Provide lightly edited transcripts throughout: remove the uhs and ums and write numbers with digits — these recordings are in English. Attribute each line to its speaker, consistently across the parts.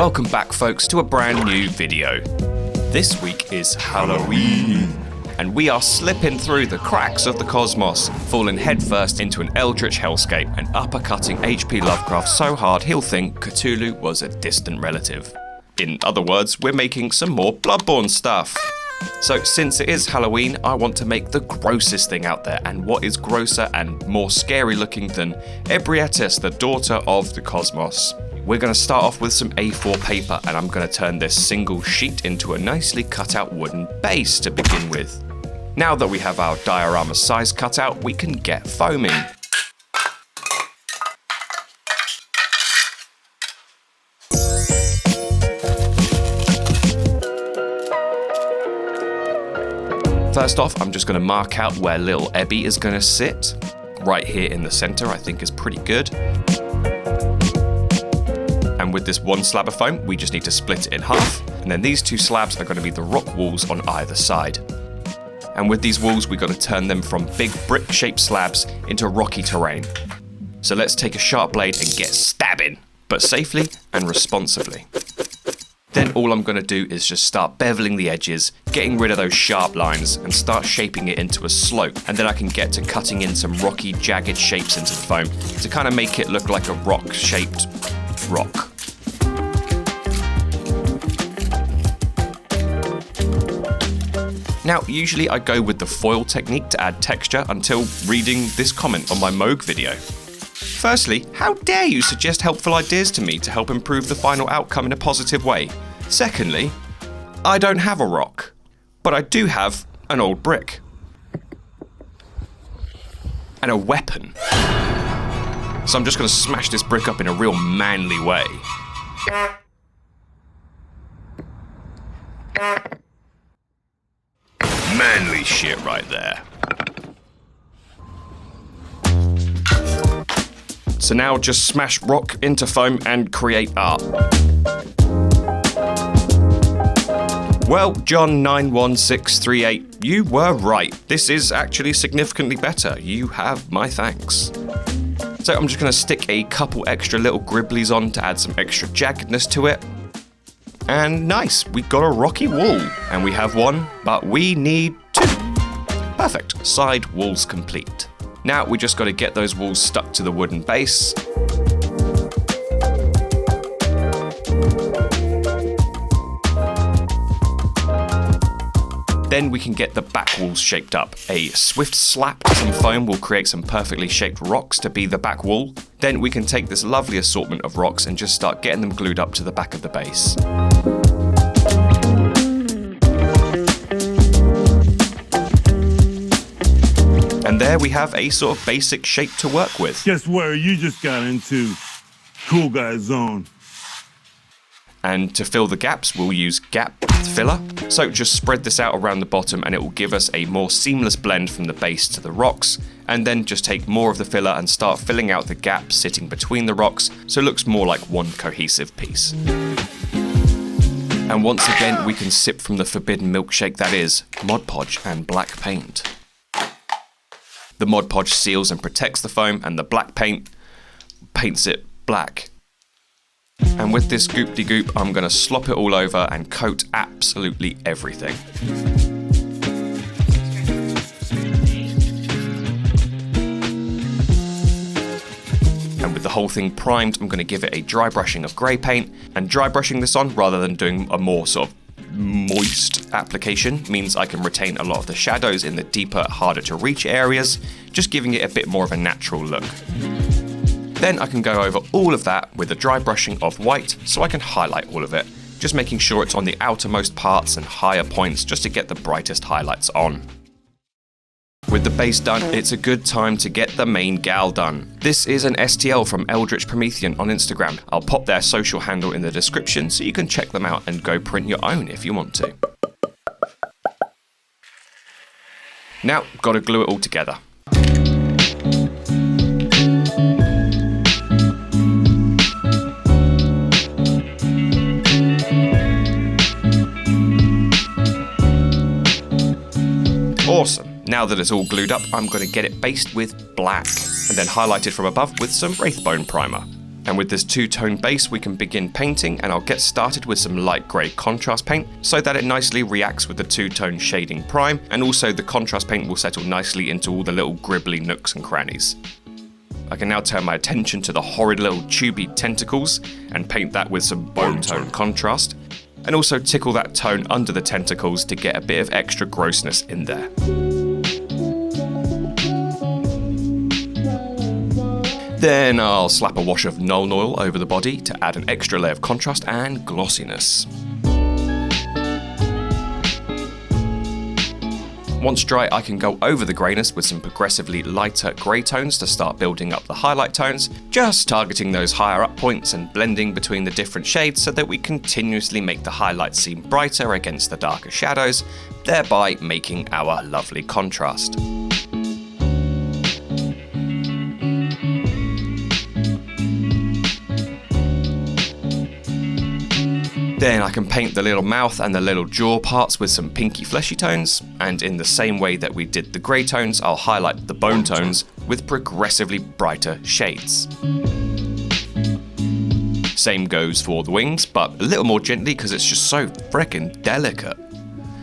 Speaker 1: Welcome back, folks, to a brand new video. This week is Halloween, and we are slipping through the cracks of the cosmos, falling headfirst into an eldritch hellscape and uppercutting H.P. Lovecraft so hard he'll think Cthulhu was a distant relative. In other words, we're making some more Bloodborne stuff. So since it is Halloween, I want to make the grossest thing out there, and what is grosser and more scary looking than Ebrietas, the daughter of the cosmos. We're going to start off with some A4 paper, and I'm going to turn this single sheet into a nicely cut out wooden base to begin with. Now that we have our diorama size cut out, we can get foaming. First off, I'm just going to mark out where little Ebby is going to sit. Right here in the center, I think is pretty good. And with this one slab of foam, we just need to split it in half. And then these two slabs are going to be the rock walls on either side. And with these walls, we've got to turn them from big brick-shaped slabs into rocky terrain. So let's take a sharp blade and get stabbing, but safely and responsibly. Then all I'm going to do is just start beveling the edges, getting rid of those sharp lines, and start shaping it into a slope. And then I can get to cutting in some rocky, jagged shapes into the foam to kind of make it look like a rock-shaped rock. Now, usually I go with the foil technique to add texture until reading this comment on my Moog video. Firstly, how dare you suggest helpful ideas to me to help improve the final outcome in a positive way? Secondly, I don't have a rock, but I do have an old brick. And a weapon. So I'm just going to smash this brick up in a real manly way. Manly shit right there. So now just smash rock into foam and create art. Well, John 91638, you were right. This is actually significantly better. You have my thanks. So I'm just going to stick a couple extra little gribblies on to add some extra jaggedness to it. And nice, we got a rocky wall. And we have one, but we need two. Perfect, side walls complete. Now we just got to get those walls stuck to the wooden base. Then we can get the back walls shaped up. A swift slap to some foam will create some perfectly shaped rocks to be the back wall. Then we can take this lovely assortment of rocks and just start getting them glued up to the back of the base. And there we have a sort of basic shape to work with.
Speaker 2: Guess where you just got into? Cool guy zone.
Speaker 1: And to fill the gaps, we'll use gap filler. So just spread this out around the bottom and it will give us a more seamless blend from the base to the rocks. And then just take more of the filler and start filling out the gaps sitting between the rocks so it looks more like one cohesive piece. And once again, we can sip from the forbidden milkshake that is Mod Podge and black paint. The Mod Podge seals and protects the foam, and the black paint paints it black. And with this goop-de-goop, I'm going to slop it all over and coat absolutely everything. And with the whole thing primed, I'm going to give it a dry brushing of grey paint. And dry brushing this on, rather than doing a more sort of moist application, means I can retain a lot of the shadows in the deeper, harder to reach areas, just giving it a bit more of a natural look. Then I can go over all of that with a dry brushing of white so I can highlight all of it, just making sure it's on the outermost parts and higher points just to get the brightest highlights on. With the base done, it's a good time to get the main gal done. This is an STL from Eldritch Promethean on Instagram. I'll pop their social handle in the description so you can check them out and go print your own if you want to. Now, gotta glue it all together. Awesome. Now that it's all glued up, I'm going to get it based with black, and then highlighted from above with some Wraithbone primer. And with this two-tone base, we can begin painting, and I'll get started with some light grey contrast paint so that it nicely reacts with the two-tone shading prime, and also the contrast paint will settle nicely into all the little gribbly nooks and crannies. I can now turn my attention to the horrid little tubey tentacles and paint that with some bone tone contrast, and also tickle that tone under the tentacles to get a bit of extra grossness in there. Then I'll slap a wash of Nuln Oil over the body to add an extra layer of contrast and glossiness. Once dry, I can go over the greyness with some progressively lighter grey tones to start building up the highlight tones, just targeting those higher up points and blending between the different shades so that we continuously make the highlights seem brighter against the darker shadows, thereby making our lovely contrast. Then I can paint the little mouth and the little jaw parts with some pinky fleshy tones, and in the same way that we did the grey tones, I'll highlight the bone tones with progressively brighter shades. Same goes for the wings, but a little more gently because it's just so freaking delicate.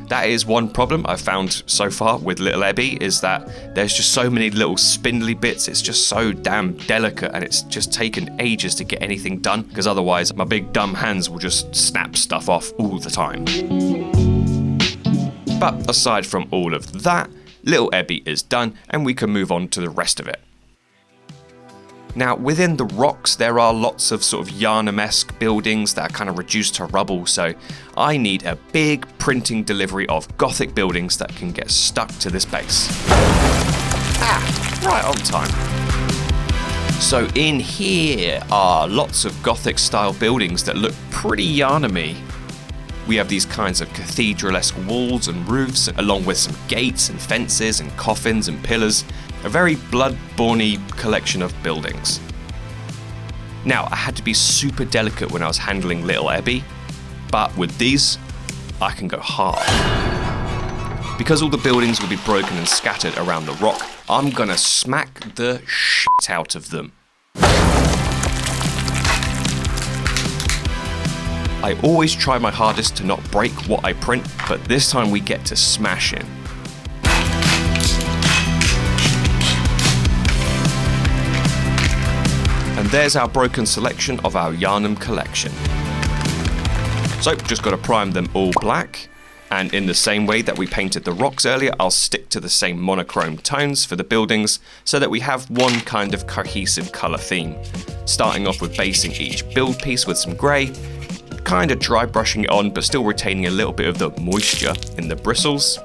Speaker 1: That is one problem I've found so far with little Ebbie, is that there's just so many little spindly bits, it's just so damn delicate, and it's just taken ages to get anything done, because otherwise my big dumb hands will just snap stuff off all the time. But aside from all of that, little Ebbie is done, and we can move on to the rest of it. Now, within the rocks, there are lots of sort of Yharnam-esque buildings that are kind of reduced to rubble, so I need a big printing delivery of Gothic buildings that can get stuck to this base. Right on time. So in here are lots of Gothic-style buildings that look pretty Yharnam-y. We have these kinds of cathedral-esque walls and roofs, along with some gates and fences and coffins and pillars. A very Bloodborne-y collection of buildings. Now, I had to be super delicate when I was handling little Ebbie, but with these, I can go hard. Because all the buildings will be broken and scattered around the rock, I'm gonna smack the shit out of them. I always try my hardest to not break what I print, but this time we get to smash in. And there's our broken selection of our Yharnam collection. So, just got to prime them all black, and in the same way that we painted the rocks earlier, I'll stick to the same monochrome tones for the buildings so that we have one kind of cohesive colour theme. Starting off with basing each build piece with some grey, kind of dry brushing it on but still retaining a little bit of the moisture in the bristles.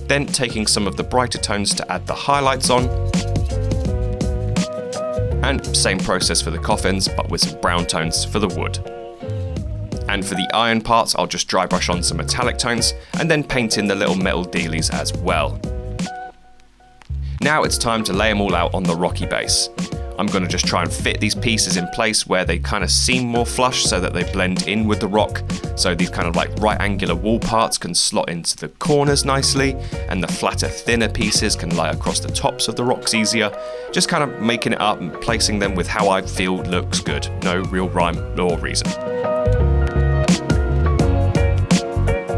Speaker 1: Then taking some of the brighter tones to add the highlights on. And same process for the coffins, but with some brown tones for the wood. And for the iron parts, I'll just dry brush on some metallic tones and then paint in the little metal dealies as well. Now it's time to lay them all out on the rocky base. I'm going to just try and fit these pieces in place where they kind of seem more flush so that they blend in with the rock. So these kind of like right angular wall parts can slot into the corners nicely, and the flatter, thinner pieces can lie across the tops of the rocks easier. Just kind of making it up and placing them with how I feel looks good. No real rhyme or reason.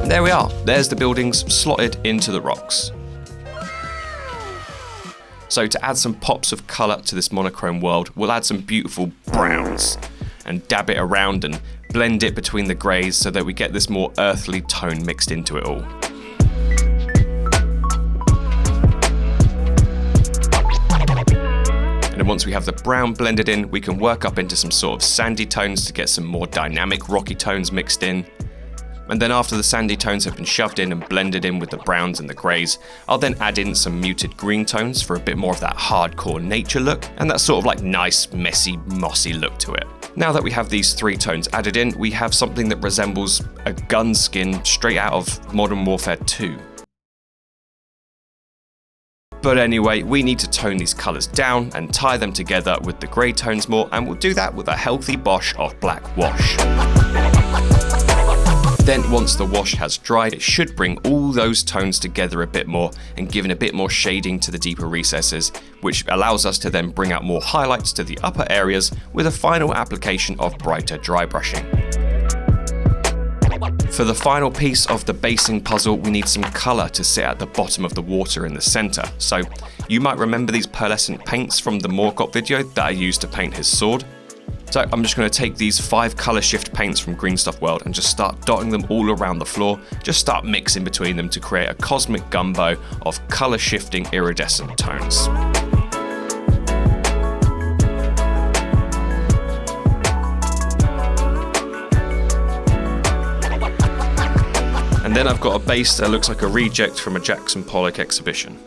Speaker 1: There we are. There's the buildings slotted into the rocks. So to add some pops of colour to this monochrome world, we'll add some beautiful browns and dab it around and blend it between the greys so that we get this more earthly tone mixed into it all. And then once we have the brown blended in, we can work up into some sort of sandy tones to get some more dynamic rocky tones mixed in. And then after the sandy tones have been shoved in and blended in with the browns and the greys, I'll then add in some muted green tones for a bit more of that hardcore nature look, and that sort of like nice, messy, mossy look to it. Now that we have these three tones added in, we have something that resembles a gun skin straight out of Modern Warfare 2. But anyway, we need to tone these colours down and tie them together with the grey tones more, and we'll do that with a healthy bosh of black wash. Then once the wash has dried, it should bring all those tones together a bit more and giving a bit more shading to the deeper recesses, which allows us to then bring out more highlights to the upper areas with a final application of brighter dry brushing. For the final piece of the basing puzzle, we need some colour to sit at the bottom of the water in the centre. So you might remember these pearlescent paints from the Morgott video that I used to paint his sword. So I'm just going to take these 5 colour shift paints from Green Stuff World and just start dotting them all around the floor, just start mixing between them to create a cosmic gumbo of colour shifting iridescent tones. And then I've got a base that looks like a reject from a Jackson Pollock exhibition.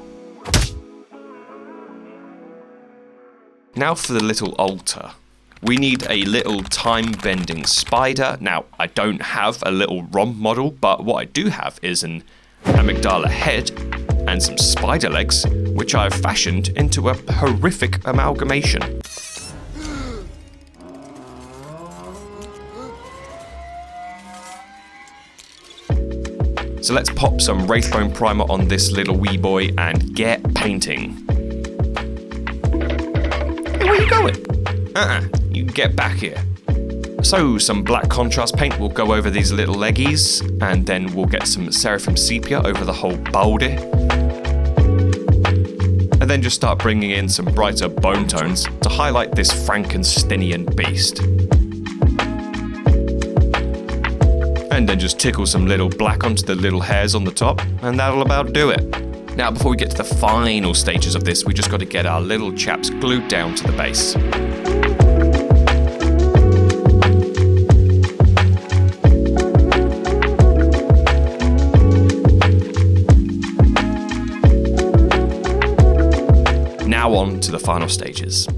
Speaker 1: Now for the little altar. We need a little time-bending spider. Now, I don't have a little ROM model, but what I do have is an amygdala head and some spider legs, which I've fashioned into a horrific amalgamation. So let's pop some Wraithbone primer on this little wee boy and get painting. Hey, where are you going? You get back here. So some black contrast paint will go over these little leggies, and then we'll get some Seraphim Sepia over the whole body. And then just start bringing in some brighter bone tones to highlight this Frankensteinian beast. And then just tickle some little black onto the little hairs on the top, and that'll about do it. Now before we get to the final stages of this, we just got to get our little chaps glued down to the base. Now on to the final stages.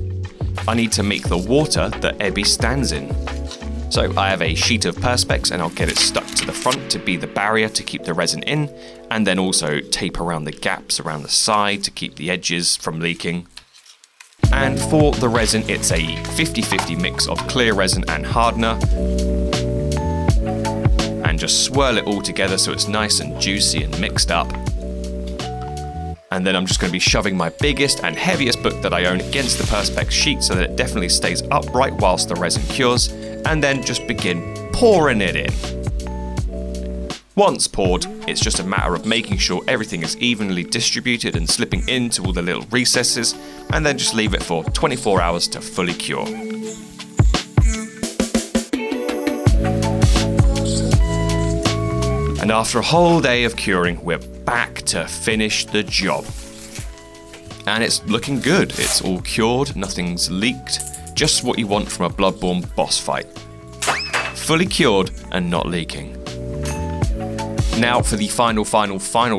Speaker 1: I need to make the water that Ebby stands in. So I have a sheet of Perspex and I'll get it stuck to the front to be the barrier to keep the resin in, and then also tape around the gaps around the side to keep the edges from leaking. And for the resin, it's a 50-50 mix of clear resin and hardener. And just swirl it all together so it's nice and juicy and mixed up. And then I'm just going to be shoving my biggest and heaviest book that I own against the Perspex sheet so that it definitely stays upright whilst the resin cures, and then just begin pouring it in. Once poured, it's just a matter of making sure everything is evenly distributed and slipping into all the little recesses, and then just leave it for 24 hours to fully cure. And after a whole day of curing, we're back to finish the job. And it's looking good. It's all cured, nothing's leaked. Just what you want from a Bloodborne boss fight. Fully cured and not leaking. Now for the final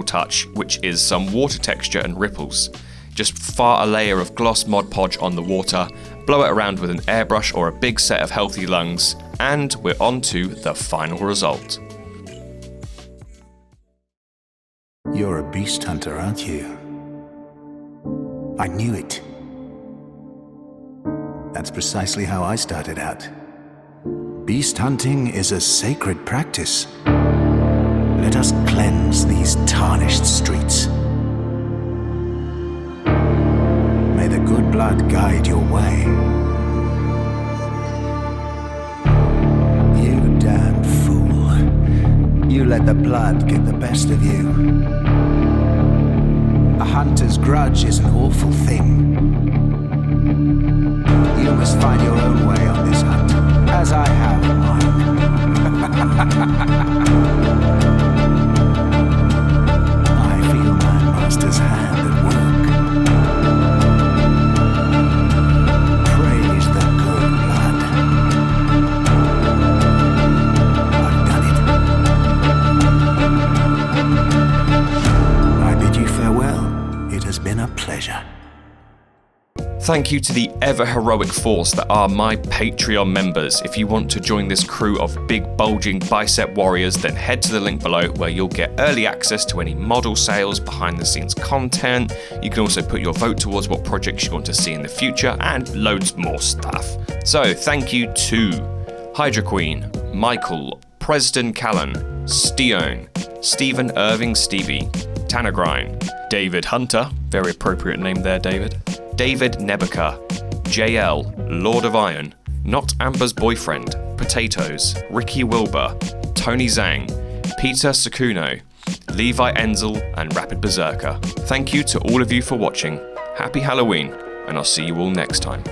Speaker 1: touch, which is some water texture and ripples. Just fart a layer of gloss Mod Podge on the water, blow it around with an airbrush or a big set of healthy lungs, and we're on to the final result.
Speaker 3: You're a beast hunter, aren't you? I knew it. That's precisely how I started out. Beast hunting is a sacred practice. Let us cleanse these tarnished streets. May the good blood guide your way. You damned fool. You let the blood get the best of you. A hunter's grudge is an awful thing. You must find your own way on this hunt, as I have mine. I feel my master's hand at work. Praise the good blood. I've done it. I bid you farewell. It has been a pleasure.
Speaker 1: Thank you to the ever-heroic force that are my Patreon members. If you want to join this crew of big, bulging bicep warriors, then head to the link below where you'll get early access to any model sales, behind-the-scenes content. You can also put your vote towards what projects you want to see in the future, and loads more stuff. So thank you to Hydra Queen, Michael, Preston Callan, Steone, Stephen Irving Stevie, Tanagrind, David Hunter, very appropriate name there, David, David Nebuchar, JL, Lord of Iron, Not Amber's Boyfriend, Potatoes, Ricky Wilbur, Tony Zhang, Peter Sakuno, Levi Enzel, and Rapid Berserker. Thank you to all of you for watching. Happy Halloween, and I'll see you all next time.